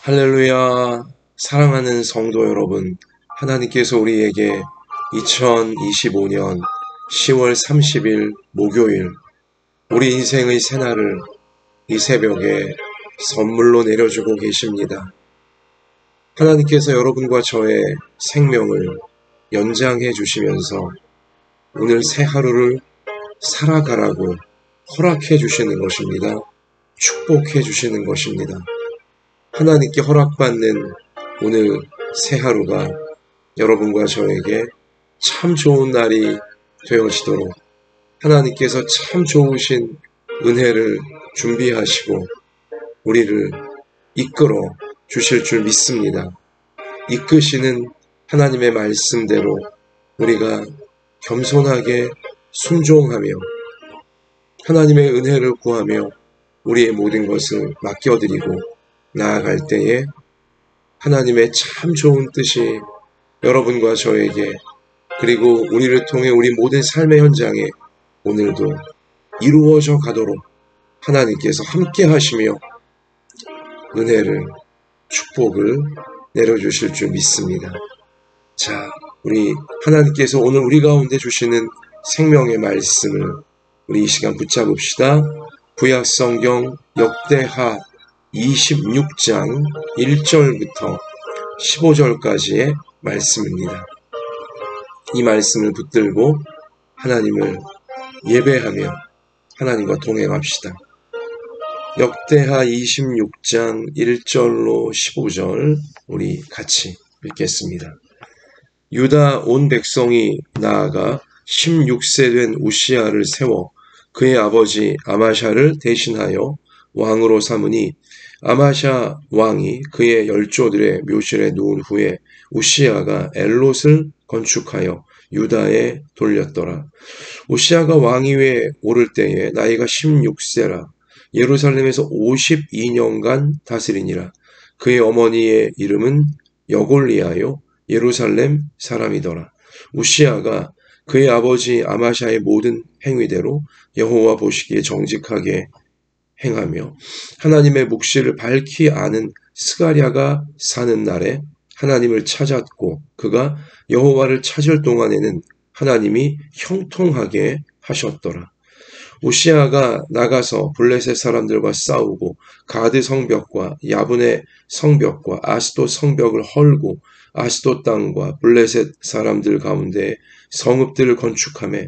할렐루야. 사랑하는 성도 여러분, 하나님께서 우리에게 2025년 10월 30일 목요일 우리 인생의 새날을 이 새벽에 선물로 내려주고 계십니다. 하나님께서 여러분과 저의 생명을 연장해 주시면서 오늘 새 하루를 살아가라고 허락해 주시는 것입니다. 축복해 주시는 것입니다. 하나님께 허락받는 오늘 새 하루가 여러분과 저에게 참 좋은 날이 되어지도록 하나님께서 참 좋으신 은혜를 준비하시고 우리를 이끌어 주실 줄 믿습니다. 이끄시는 하나님의 말씀대로 우리가 겸손하게 순종하며 하나님의 은혜를 구하며 우리의 모든 것을 맡겨드리고 나아갈 때에 하나님의 참 좋은 뜻이 여러분과 저에게 그리고 우리를 통해 우리 모든 삶의 현장에 오늘도 이루어져 가도록 하나님께서 함께 하시며 은혜를 축복을 내려주실 줄 믿습니다. 자, 우리 하나님께서 오늘 우리 가운데 주시는 생명의 말씀을 우리 이 시간 붙잡읍시다. 구약성경 역대하 26장 1절부터 15절까지의 말씀입니다. 이 말씀을 붙들고 하나님을 예배하며 하나님과 동행합시다. 역대하 26장 1절로 15절 우리 같이 읽겠습니다. 유다 온 백성이 나아가 16세 된 우시야를 세워 그의 아버지 아마샤를 대신하여 왕으로 삼으니 아마샤 왕이 그의 열조들의 묘실에 누운 후에 우시야가 엘롯을 건축하여 유다에 돌렸더라. 우시야가 왕위에 오를 때에 나이가 16세라 예루살렘에서 52년간 다스리니라. 그의 어머니의 이름은 여골리아요 예루살렘 사람이더라. 우시야가 그의 아버지 아마샤의 모든 행위대로 여호와 보시기에 정직하게 행하며 하나님의 묵시를 밝히 아는 스가랴가 사는 날에 하나님을 찾았고 그가 여호와를 찾을 동안에는 하나님이 형통하게 하셨더라. 우시야가 나가서 블레셋 사람들과 싸우고 가드 성벽과 야분의 성벽과 아스돗 성벽을 헐고 아스돗 땅과 블레셋 사람들 가운데 성읍들을 건축하며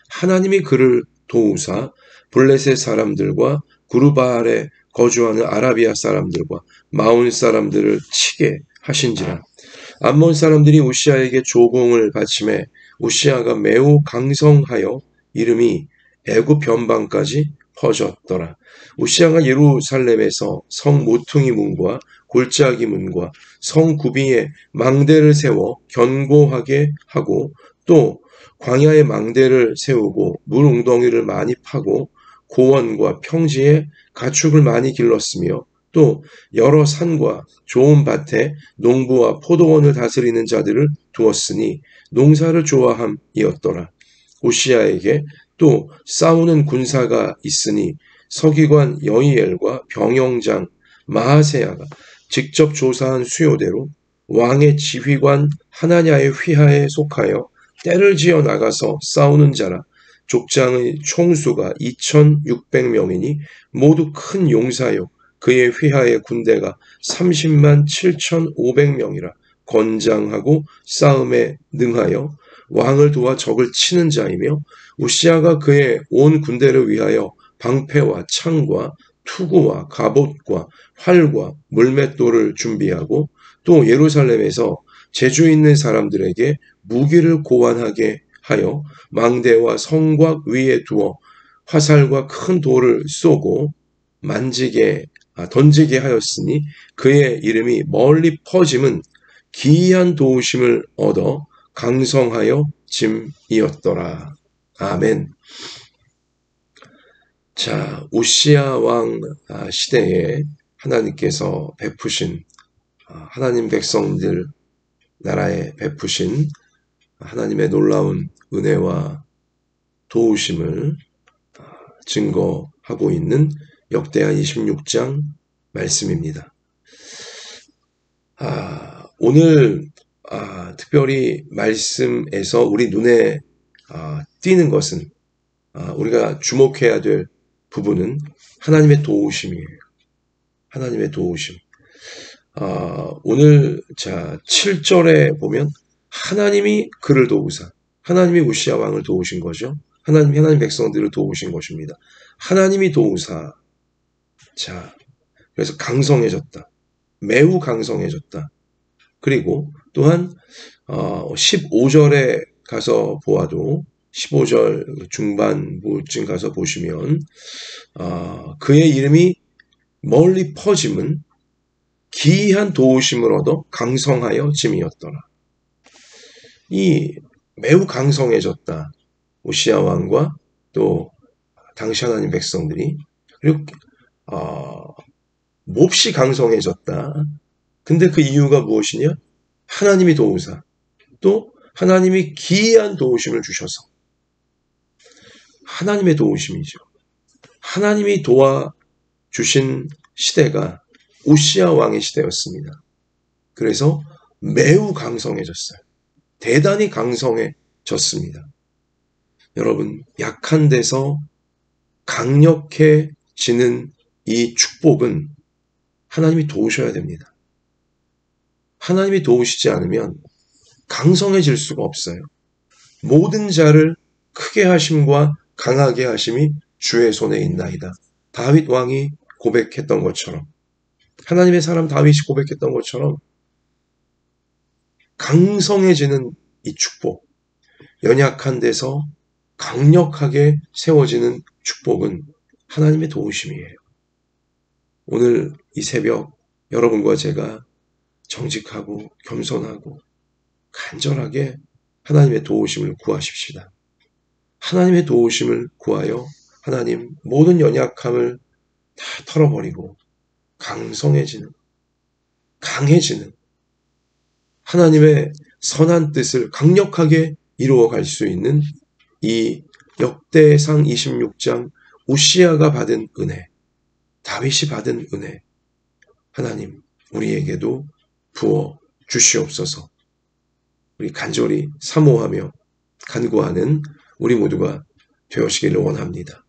하나님이 그를 도우사 블레셋 사람들과 구르바알에 거주하는 아라비아 사람들과 마온 사람들을 치게 하신지라. 암몬 사람들이 우시야에게 조공을 바치매 우시야가 매우 강성하여 이름이 애굽 변방까지 퍼졌더라. 우시야가 예루살렘에서 성 모퉁이 문과 골짜기 문과 성 구비에 망대를 세워 견고하게 하고 또 광야에 망대를 세우고 물 웅덩이를 많이 파고 고원과 평지에 가축을 많이 길렀으며 또 여러 산과 좋은 밭에 농부와 포도원을 다스리는 자들을 두었으니 농사를 좋아함이었더라. 우시야에게 또 싸우는 군사가 있으니 서기관 여이엘과 병영장 마하세야가 직접 조사한 수요대로 왕의 지휘관 하나냐의 휘하에 속하여 떼를 지어 나가서 싸우는 자라. 족장의 총수가 2600명이니 모두 큰 용사요 그의 휘하의 군대가 30만 7500명이라 건장하고 싸움에 능하여 왕을 도와 적을 치는 자이며 우시야가 그의 온 군대를 위하여 방패와 창과 투구와 갑옷과 활과 물맷돌을 준비하고 또 예루살렘에서 재주 있는 사람들에게 무기를 고안하게 하여 망대와 성곽 위에 두어 화살과 큰 돌을 쏘고 던지게 하였으니 그의 이름이 멀리 퍼짐은 기이한 도우심을 얻어 강성하여 짐이었더라. 아멘. 자, 우시야 왕 시대에 하나님께서 베푸신 하나님 백성들 나라에 베푸신 하나님의 놀라운 은혜와 도우심을 증거하고 있는 역대하 26장 말씀입니다. 오늘 특별히 말씀에서 우리 눈에 띄는 것은 우리가 주목해야 될 부분은 하나님의 도우심이에요. 하나님의 도우심. 오늘 7절에 보면 하나님이 그를 도우사, 하나님이 우시아 왕을 도우신 거죠. 하나님 백성들을 도우신 것입니다. 하나님이 도우사. 그래서 강성해졌다. 매우 강성해졌다. 그리고 또한 15절에 가서 보아도 15절 중반부쯤 가서 보시면 그의 이름이 멀리 퍼짐은 기이한 도우심을 얻어 강성하여 짐이었더라. 이 매우 강성해졌다. 우시아 왕과 또 당시 하나님 백성들이. 그리고 몹시 강성해졌다. 근데 그 이유가 무엇이냐? 하나님이 도우사. 또 하나님이 기이한 도우심을 주셔서. 하나님의 도우심이죠. 하나님이 도와주신 시대가 우시아 왕의 시대였습니다. 그래서 매우 강성해졌어요. 대단히 강성해졌습니다. 여러분, 약한 데서 강력해지는 이 축복은 하나님이 도우셔야 됩니다. 하나님이 도우시지 않으면 강성해질 수가 없어요. 모든 자를 크게 하심과 강하게 하심이 주의 손에 있나이다. 다윗 왕이 고백했던 것처럼, 하나님의 사람 다윗이 고백했던 것처럼 강성해지는 이 축복, 연약한 데서 강력하게 세워지는 축복은 하나님의 도우심이에요. 오늘 이 새벽 여러분과 제가 정직하고 겸손하고 간절하게 하나님의 도우심을 구하십시다. 하나님의 도우심을 구하여 하나님 모든 연약함을 다 털어버리고 강성해지는, 강해지는 하나님의 선한 뜻을 강력하게 이루어갈 수 있는 이 역대상 26장 우시아가 받은 은혜, 다윗이 받은 은혜, 하나님 우리에게도 부어 주시옵소서. 우리 간절히 사모하며 간구하는 우리 모두가 되어시기를 원합니다.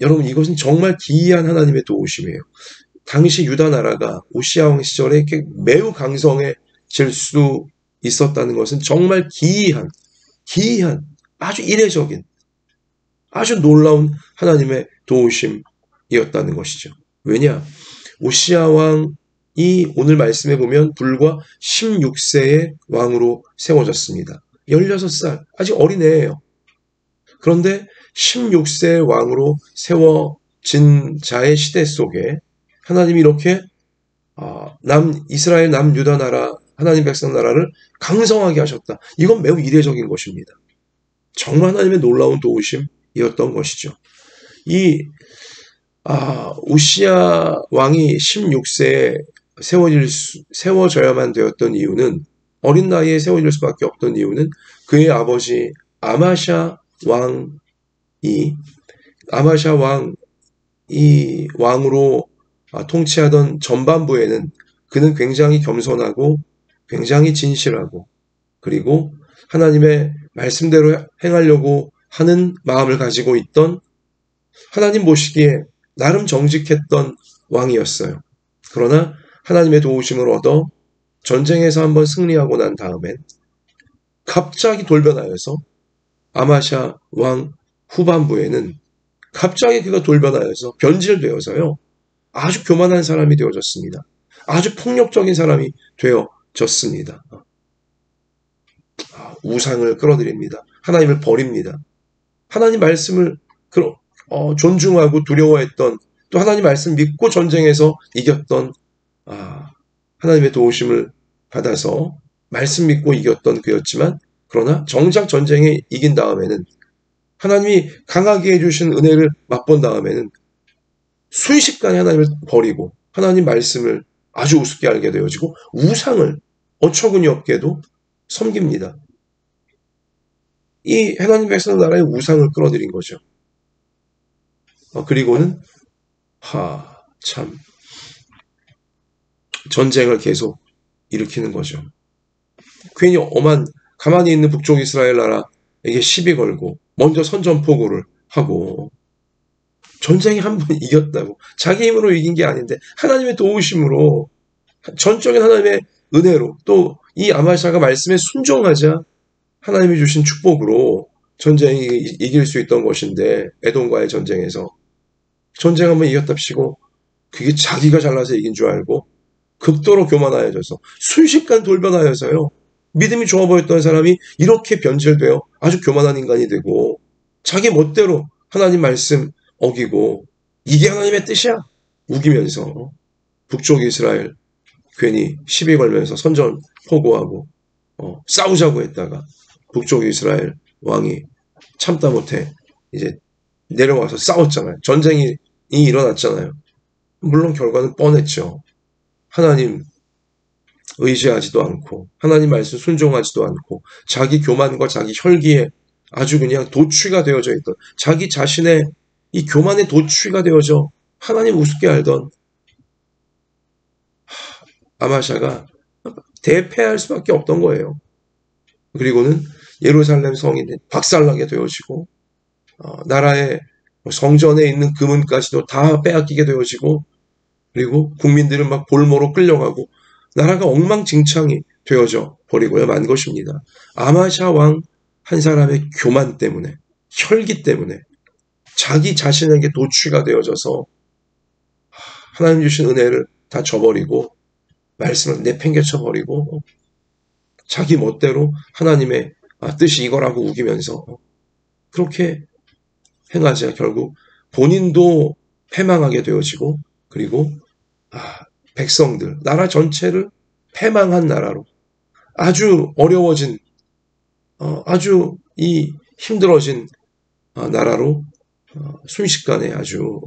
여러분, 이것은 정말 기이한 하나님의 도우심이에요. 당시 유다 나라가 우시아 왕 시절에 이렇게 매우 강성해질 수 있었다는 것은 정말 기이한, 아주 이례적인, 아주 놀라운 하나님의 도우심이었다는 것이죠. 왜냐? 우시아 왕이 오늘 말씀해 보면 불과 16세의 왕으로 세워졌습니다. 16살, 아직 어린애예요. 그런데 16세의 왕으로 세워진 자의 시대 속에 하나님이 이렇게 이스라엘 남유다 나라, 하나님 백성 나라를 강성하게 하셨다. 이건 매우 이례적인 것입니다. 정말 하나님의 놀라운 도우심이었던 것이죠. 우시아 왕이 16세에 세워져야만 되었던 이유는, 어린 나이에 세워질 수밖에 없던 이유는 그의 아버지 아마샤 왕이 왕으로 통치하던 전반부에는 그는 굉장히 겸손하고 굉장히 진실하고 그리고 하나님의 말씀대로 행하려고 하는 마음을 가지고 있던, 하나님 보시기에 나름 정직했던 왕이었어요. 그러나 하나님의 도우심을 얻어 전쟁에서 한번 승리하고 난 다음엔 갑자기 돌변하여서 아마샤 왕 후반부에는 갑자기 그가 돌변하여서 변질되어서요, 아주 교만한 사람이 되어졌습니다. 아주 폭력적인 사람이 되어졌습니다. 우상을 끌어들입니다. 하나님을 버립니다. 하나님 말씀을 존중하고 두려워했던, 또 하나님 말씀 믿고 전쟁에서 이겼던, 하나님의 도우심을 받아서 말씀 믿고 이겼던 그였지만, 그러나 정작 전쟁에 이긴 다음에는, 하나님이 강하게 해주신 은혜를 맛본 다음에는 순식간에 하나님을 버리고 하나님 말씀을 아주 우습게 알게 되어지고 우상을 어처구니 없게도 섬깁니다. 이 하나님 백성 나라의 우상을 끌어들인 거죠. 그리고는 참 전쟁을 계속 일으키는 거죠. 괜히 가만히 있는 북쪽 이스라엘 나라에게 시비 걸고 먼저 선전포고를 하고 전쟁에 한 번 이겼다고 자기 힘으로 이긴 게 아닌데 하나님의 도우심으로 전적인 하나님의 은혜로 또 이 아마샤가 말씀에 순종하자 하나님이 주신 축복으로 전쟁이 이길 수 있던 것인데 에돔과의 전쟁에서 전쟁 한번 이겼답시고 그게 자기가 잘나서 이긴 줄 알고 극도로 교만하여져서 순식간 돌변하여서요. 믿음이 좋아 보였던 사람이 이렇게 변질되어 아주 교만한 인간이 되고 자기 멋대로 하나님 말씀 어기고 이게 하나님의 뜻이야 우기면서 북쪽 이스라엘 괜히 시비 걸면서 선전 포고하고 싸우자고 했다가 북쪽 이스라엘 왕이 참다 못해 이제 내려와서 싸웠잖아요. 전쟁이 일어났잖아요. 물론 결과는 뻔했죠. 하나님 의지하지도 않고 하나님 말씀 순종하지도 않고 자기 교만과 자기 혈기에 아주 그냥 도취가 되어져 있던 자기 자신의 이 교만의 도취가 되어져 하나님 우습게 알던 아마샤가 대패할 수밖에 없던 거예요. 그리고는 예루살렘 성이 박살나게 되어지고 나라의 성전에 있는 금은까지도 다 빼앗기게 되어지고 그리고 국민들은 막 볼모로 끌려가고 나라가 엉망진창이 되어져 버리고야 만 것입니다. 아마샤 왕 한 사람의 교만 때문에 혈기 때문에 자기 자신에게 도취가 되어져서 하나님 주신 은혜를 다 저버리고 말씀을 내팽개쳐 버리고 자기 멋대로 하나님의 뜻이 이거라고 우기면서 그렇게 행하자 결국 본인도 패망하게 되어지고 그리고 백성들 나라 전체를 패망한 나라로 아주 어려워진 아주 이 힘들어진 나라로 순식간에 아주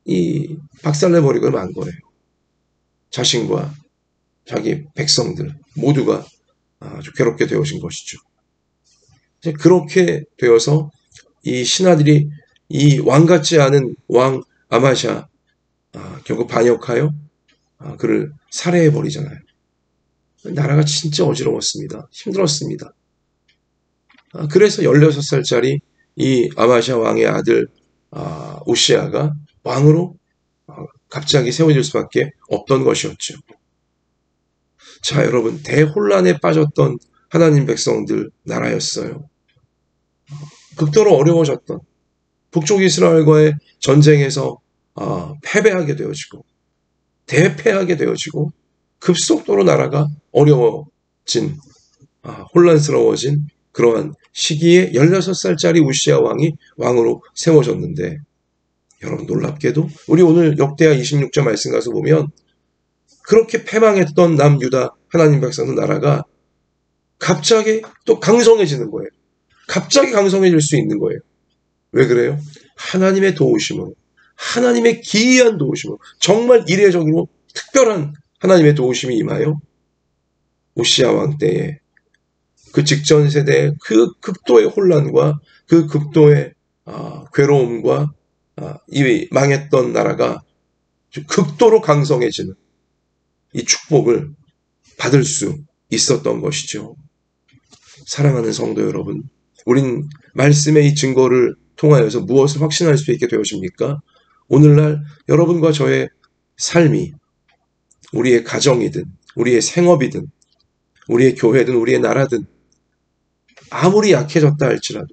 이 박살내버리고 만 거예요. 자신과 자기 백성들 모두가 아주 괴롭게 되어진 것이죠. 이제 그렇게 되어서 이 신하들이 이 왕 같지 않은 왕 아마샤 결국 반역하여 그를 살해해 버리잖아요. 나라가 진짜 어지러웠습니다. 힘들었습니다. 그래서 16살짜리 이 아마샤 왕의 아들 우시아가 왕으로 갑자기 세워질 수밖에 없던 것이었죠. 자, 여러분, 대혼란에 빠졌던 하나님 백성들 나라였어요. 극도로 어려워졌던 북쪽 이스라엘과의 전쟁에서 패배하게 되어지고 대패하게 되어지고 급속도로 나라가 어려워진 혼란스러워진 그러한 시기에 16살짜리 우시아 왕이 왕으로 세워졌는데 여러분 놀랍게도 우리 오늘 역대하 26절 말씀 가서 보면 그렇게 패망했던 남유다 하나님 백성들 나라가 갑자기 또 강성해지는 거예요. 갑자기 강성해질 수 있는 거예요. 왜 그래요? 하나님의 도우심으로 하나님의 기이한 도우심으로 정말 이례적으로 특별한 하나님의 도우심이 임하여 우시아 왕 때에 그 직전 세대의 그 극도의 혼란과 그 극도의 괴로움과 이 망했던 나라가 극도로 강성해지는 이 축복을 받을 수 있었던 것이죠. 사랑하는 성도 여러분, 우린 말씀의 이 증거를 통하여서 무엇을 확신할 수 있게 되어집니까? 오늘날 여러분과 저의 삶이 우리의 가정이든 우리의 생업이든 우리의 교회든 우리의 나라든 아무리 약해졌다 할지라도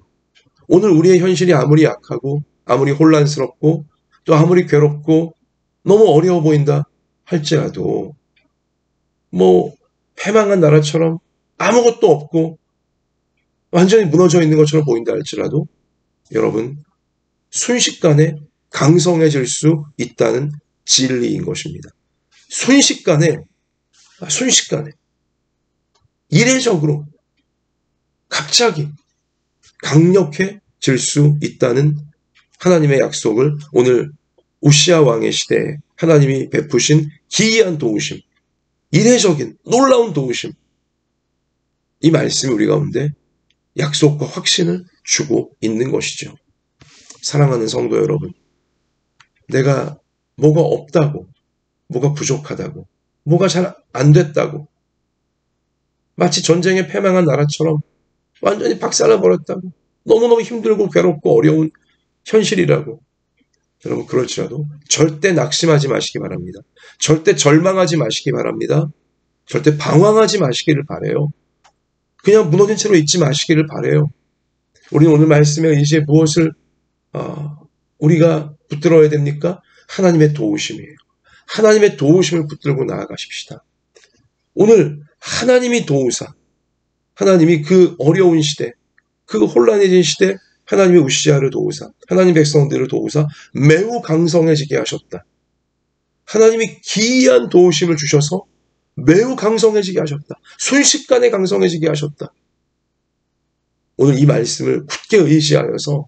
오늘 우리의 현실이 아무리 약하고 아무리 혼란스럽고 또 아무리 괴롭고 너무 어려워 보인다 할지라도 패망한 나라처럼 아무것도 없고 완전히 무너져 있는 것처럼 보인다 할지라도 여러분 순식간에 강성해질 수 있다는 진리인 것입니다. 순식간에 이례적으로 갑자기 강력해질 수 있다는 하나님의 약속을 오늘 우시아 왕의 시대에 하나님이 베푸신 기이한 도우심, 이례적인 놀라운 도우심, 이 말씀이 우리 가운데 약속과 확신을 주고 있는 것이죠. 사랑하는 성도 여러분, 내가 뭐가 없다고, 뭐가 부족하다고, 뭐가 잘 안 됐다고, 마치 전쟁에 패망한 나라처럼 완전히 박살나버렸다고, 너무너무 힘들고 괴롭고 어려운 현실이라고. 여러분, 그럴지라도 절대 낙심하지 마시기 바랍니다. 절대 절망하지 마시기 바랍니다. 절대 방황하지 마시기를 바라요. 그냥 무너진 채로 있지 마시기를 바라요. 우리는 오늘 말씀에 의지해 무엇을 우리가 붙들어야 됩니까? 하나님의 도우심이에요. 하나님의 도우심을 붙들고 나아가십시다. 오늘 하나님이 도우사, 하나님이 그 어려운 시대, 그 혼란해진 시대, 하나님의 우시아를 도우사, 하나님 백성들을 도우사 매우 강성해지게 하셨다. 하나님이 기이한 도우심을 주셔서 매우 강성해지게 하셨다. 순식간에 강성해지게 하셨다. 오늘 이 말씀을 굳게 의지하여서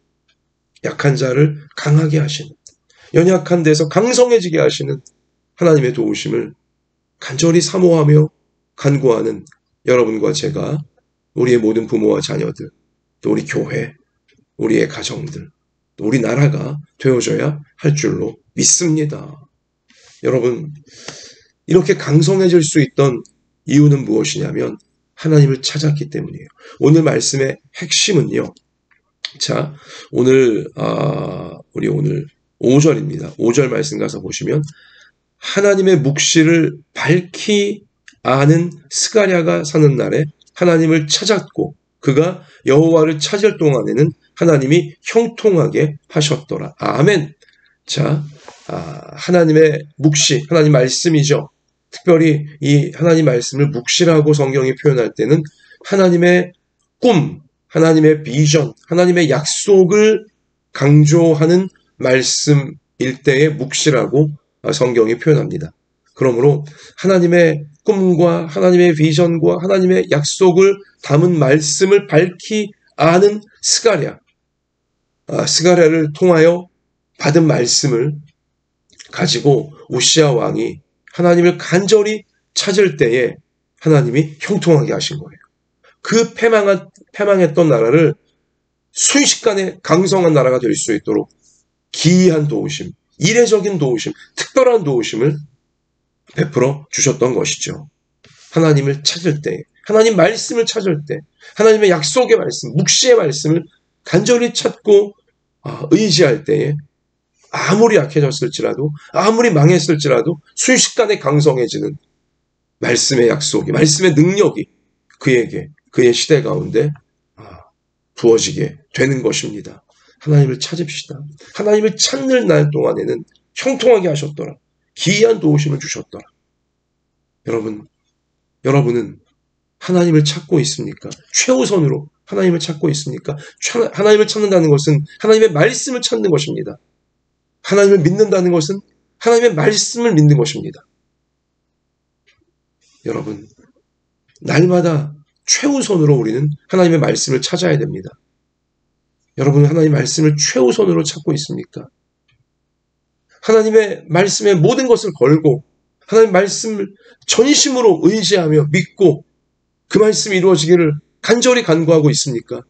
약한 자를 강하게 하시는, 연약한 데서 강성해지게 하시는 하나님의 도우심을 간절히 사모하며 간구하는 여러분과 제가, 우리의 모든 부모와 자녀들, 또 우리 교회, 우리의 가정들, 또 우리 나라가 되어져야 할 줄로 믿습니다. 여러분, 이렇게 강성해질 수 있던 이유는 무엇이냐면 하나님을 찾았기 때문이에요. 오늘 말씀의 핵심은요. 자, 우리 오늘 5절입니다. 5절 말씀 가서 보시면 하나님의 묵시를 밝히 아는 스가랴가 사는 날에 하나님을 찾았고 그가 여호와를 찾을 동안에는 하나님이 형통하게 하셨더라. 아멘. 자, 하나님의 묵시, 하나님 말씀이죠. 특별히 이 하나님 말씀을 묵시라고 성경이 표현할 때는 하나님의 꿈, 하나님의 비전, 하나님의 약속을 강조하는 말씀일 때의 묵시라고 성경이 표현합니다. 그러므로 하나님의 꿈과 하나님의 비전과 하나님의 약속을 담은 말씀을 밝히 아는 스가랴, 스가랴를 통하여 받은 말씀을 가지고 우시아 왕이 하나님을 간절히 찾을 때에 하나님이 형통하게 하신 거예요. 그 패망했던 나라를 순식간에 강성한 나라가 될 수 있도록 기이한 도우심, 이례적인 도우심, 특별한 도우심을 베풀어 주셨던 것이죠. 하나님을 찾을 때, 하나님 말씀을 찾을 때, 하나님의 약속의 말씀, 묵시의 말씀을 간절히 찾고 의지할 때에 아무리 약해졌을지라도, 아무리 망했을지라도 순식간에 강성해지는 말씀의 약속이, 말씀의 능력이 그에게, 그의 시대 가운데 부어지게 되는 것입니다. 하나님을 찾읍시다. 하나님을 찾는 날 동안에는 형통하게 하셨더라. 기이한 도우심을 주셨더라. 여러분은 하나님을 찾고 있습니까? 최우선으로 하나님을 찾고 있습니까? 하나님을 찾는다는 것은 하나님의 말씀을 찾는 것입니다. 하나님을 믿는다는 것은 하나님의 말씀을 믿는 것입니다. 여러분, 날마다 최우선으로 우리는 하나님의 말씀을 찾아야 됩니다. 여러분은 하나님의 말씀을 최우선으로 찾고 있습니까? 하나님의 말씀에 모든 것을 걸고 하나님의 말씀을 전심으로 의지하며 믿고 그 말씀이 이루어지기를 간절히 간구하고 있습니까?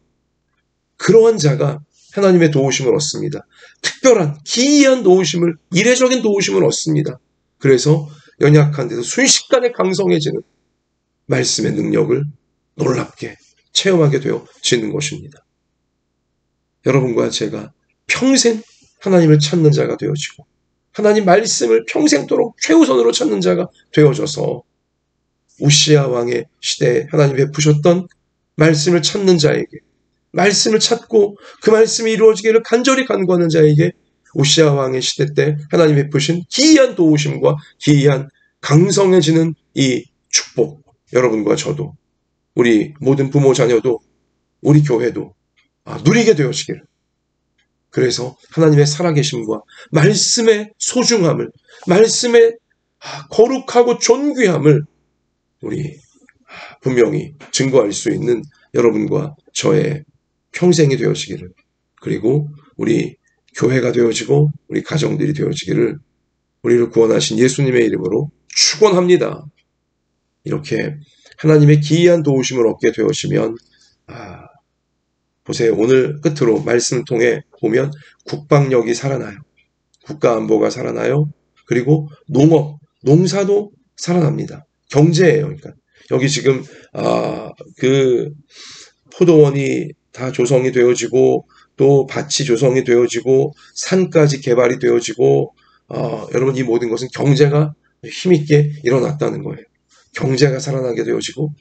그러한 자가 하나님의 도우심을 얻습니다. 특별한 기이한 도우심을, 이례적인 도우심을 얻습니다. 그래서 연약한 데서 순식간에 강성해지는 말씀의 능력을 놀랍게 체험하게 되어지는 것입니다. 여러분과 제가 평생 하나님을 찾는 자가 되어지고 하나님 말씀을 평생도록 최우선으로 찾는 자가 되어져서 우시아 왕의 시대에 하나님이 베푸셨던 말씀을 찾는 자에게, 말씀을 찾고 그 말씀이 이루어지기를 간절히 간구하는 자에게 우시아 왕의 시대 때 하나님이 베푸신 기이한 도우심과 기이한 강성해지는 이 축복, 여러분과 저도, 우리 모든 부모 자녀도, 우리 교회도 누리게 되어지기를, 그래서 하나님의 살아계심과 말씀의 소중함을, 말씀의 거룩하고 존귀함을 우리 분명히 증거할 수 있는 여러분과 저의 평생이 되어지기를, 그리고 우리 교회가 되어지고 우리 가정들이 되어지기를 우리를 구원하신 예수님의 이름으로 축원합니다. 이렇게 하나님의 기이한 도우심을 얻게 되어지면 보세요. 오늘 끝으로 말씀을 통해 보면 국방력이 살아나요. 국가 안보가 살아나요. 그리고 농업, 농사도 살아납니다. 경제예요. 그러니까 여기 지금 그 포도원이 다 조성이 되어지고 또 밭이 조성이 되어지고 산까지 개발이 되어지고 여러분 이 모든 것은 경제가 힘있게 일어났다는 거예요. 경제가 살아나게 되어지고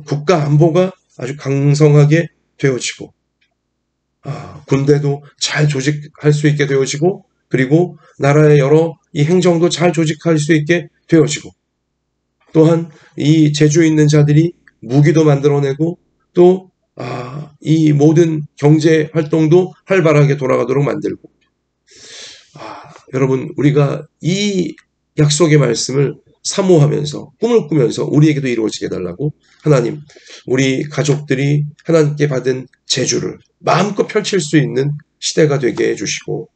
국가 안보가 아주 강성하게 되어지고 군대도 잘 조직할 수 있게 되어지고 그리고 나라의 여러 이 행정도 잘 조직할 수 있게 되어지고 또한 이 재주 있는 자들이 무기도 만들어내고 또 이 모든 경제 활동도 활발하게 돌아가도록 만들고 여러분 우리가 이 약속의 말씀을 사모하면서 꿈을 꾸면서 우리에게도 이루어지게 해달라고 하나님 우리 가족들이 하나님께 받은 재주를 마음껏 펼칠 수 있는 시대가 되게 해주시고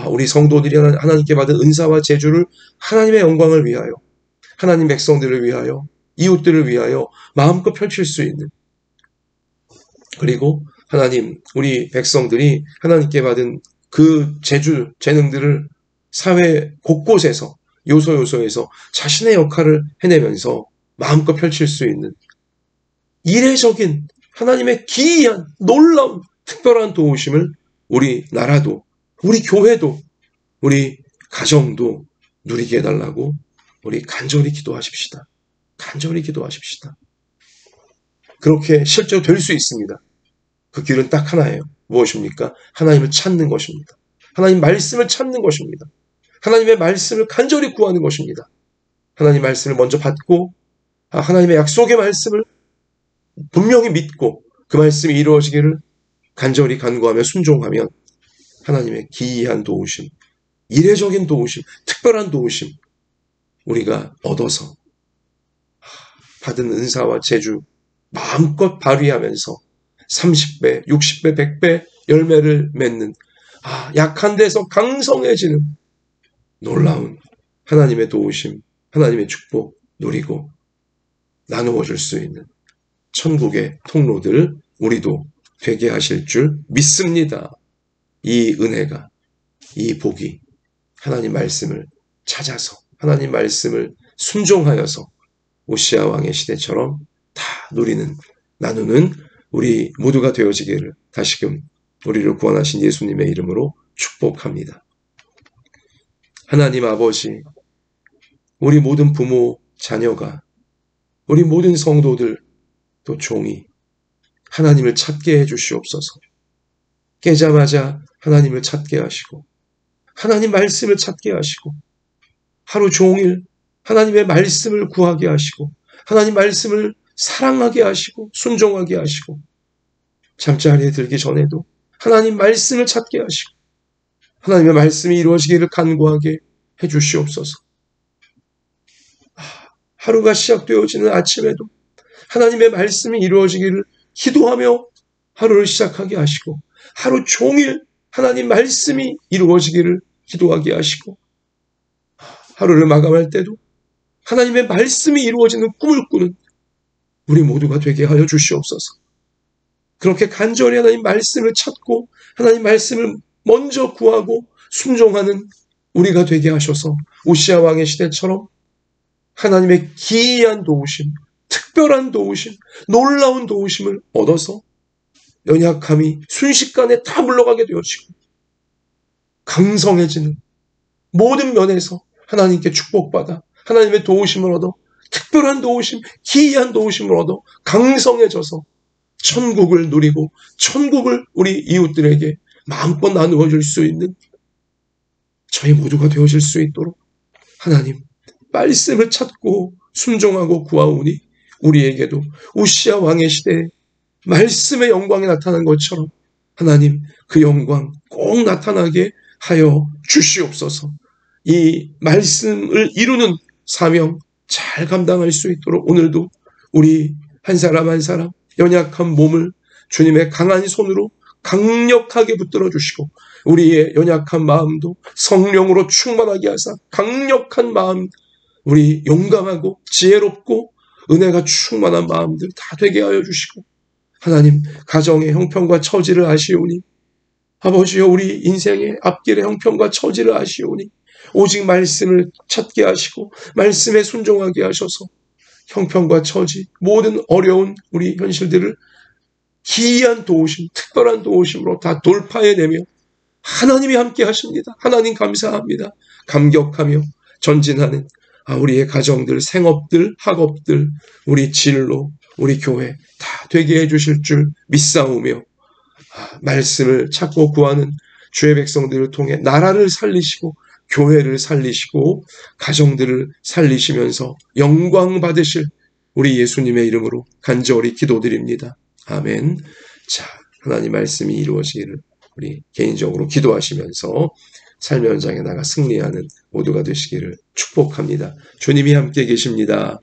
우리 성도들이 하나님께 받은 은사와 재주를 하나님의 영광을 위하여 하나님 백성들을 위하여 이웃들을 위하여 마음껏 펼칠 수 있는 그리고 하나님 우리 백성들이 하나님께 받은 그 재주 재능들을 사회 곳곳에서 요소에서 자신의 역할을 해내면서 마음껏 펼칠 수 있는 이례적인 하나님의 기이한 놀라운 특별한 도우심을 우리 나라도 우리 교회도 우리 가정도 누리게 해달라고 우리 간절히 기도하십시다. 간절히 기도하십시다. 그렇게 실제로 될 수 있습니다. 그 길은 딱 하나예요. 무엇입니까? 하나님을 찾는 것입니다. 하나님 말씀을 찾는 것입니다. 하나님의 말씀을 간절히 구하는 것입니다. 하나님 말씀을 먼저 받고 하나님의 약속의 말씀을 분명히 믿고 그 말씀이 이루어지기를 간절히 간구하며 순종하면 하나님의 기이한 도우심, 이례적인 도우심, 특별한 도우심 우리가 얻어서 받은 은사와 재주 마음껏 발휘하면서 30배, 60배, 100배 열매를 맺는 약한 데서 강성해지는 놀라운 하나님의 도우심, 하나님의 축복 누리고 나누어 줄 수 있는 천국의 통로들 우리도 되게 하실 줄 믿습니다. 이 은혜가, 이 복이 하나님 말씀을 찾아서 하나님 말씀을 순종하여서 오시아 왕의 시대처럼 다 누리는 나누는 우리 모두가 되어지기를 다시금 우리를 구원하신 예수님의 이름으로 축복합니다. 하나님 아버지, 우리 모든 부모, 자녀가 우리 모든 성도들 또 종이 하나님을 찾게 해주시옵소서. 깨자마자 하나님을 찾게 하시고 하나님 말씀을 찾게 하시고 하루 종일 하나님의 말씀을 구하게 하시고 하나님 말씀을 사랑하게 하시고 순종하게 하시고 잠자리에 들기 전에도 하나님 말씀을 찾게 하시고 하나님의 말씀이 이루어지기를 간구하게 해주시옵소서. 하루가 시작되어지는 아침에도 하나님의 말씀이 이루어지기를 기도하며 하루를 시작하게 하시고 하루 종일 하나님 말씀이 이루어지기를 기도하게 하시고 하루를 마감할 때도 하나님의 말씀이 이루어지는 꿈을 꾸는 우리 모두가 되게 하여 주시옵소서. 그렇게 간절히 하나님 말씀을 찾고 하나님 말씀을 먼저 구하고 순종하는 우리가 되게 하셔서 오시아 왕의 시대처럼 하나님의 기이한 도우심, 특별한 도우심, 놀라운 도우심을 얻어서 연약함이 순식간에 다 물러가게 되어지고 강성해지는 모든 면에서 하나님께 축복받아 하나님의 도우심을 얻어 특별한 도우심, 기이한 도우심을 얻어 강성해져서 천국을 누리고 천국을 우리 이웃들에게 마음껏 나누어 줄 수 있는 저희 모두가 되어질 수 있도록 하나님 말씀을 찾고 순종하고 구하오니 우리에게도 우시아 왕의 시대에 말씀의 영광이 나타난 것처럼 하나님 그 영광 꼭 나타나게 하여 주시옵소서. 이 말씀을 이루는 사명 잘 감당할 수 있도록 오늘도 우리 한 사람 한 사람 연약한 몸을 주님의 강한 손으로 강력하게 붙들어 주시고 우리의 연약한 마음도 성령으로 충만하게 하사 강력한 마음 우리 용감하고 지혜롭고 은혜가 충만한 마음들 다 되게 하여 주시고 하나님 가정의 형편과 처지를 아시오니 아버지여 우리 인생의 앞길의 형편과 처지를 아시오니 오직 말씀을 찾게 하시고 말씀에 순종하게 하셔서 형편과 처지, 모든 어려운 우리 현실들을 기이한 도우심, 특별한 도우심으로 다 돌파해내며 하나님이 함께 하십니다. 하나님 감사합니다. 감격하며 전진하는 우리의 가정들, 생업들, 학업들, 우리 진로, 우리 교회 다 되게 해주실 줄 믿사오며 말씀을 찾고 구하는 주의 백성들을 통해 나라를 살리시고 교회를 살리시고 가정들을 살리시면서 영광 받으실 우리 예수님의 이름으로 간절히 기도드립니다. 아멘. 자, 하나님 말씀이 이루어지기를 우리 개인적으로 기도하시면서 삶의 현장에 나가 승리하는 모두가 되시기를 축복합니다. 주님이 함께 계십니다.